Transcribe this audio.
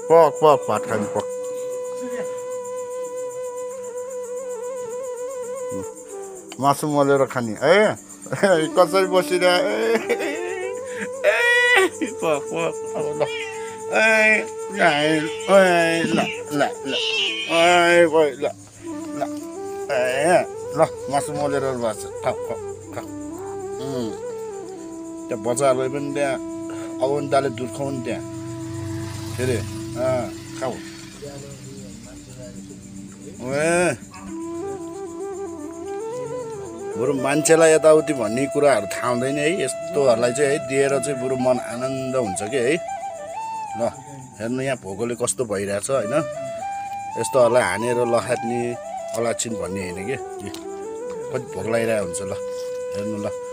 पक पक भात खाने पक मासु मोलेर खाने है कसरी बसिरहे पक पक अब ल ल मासु मोलेर बस्छ त्यहाँ बच्चाहरूलाई पनि त्यहाँ अवन्ताले दुध खुवाउनु त्यहाँ के अरे खाऊ बरु मान्छेलाई यताउति भन्ने कुराहरू थाहा हुँदैन है यस्तोहरूलाई चाहिँ है दिएर चाहिँ बरु मन आनन्द हुन्छ कि है ल हेर्नु यहाँ भोकोले कस्तो भइरहेछ होइन यस्तोहरूलाई हानेर लखाट्ने अलाछिन भन्ने होइन कि कति भोक लागिरहेको हुन्छ ल हेर्नु ल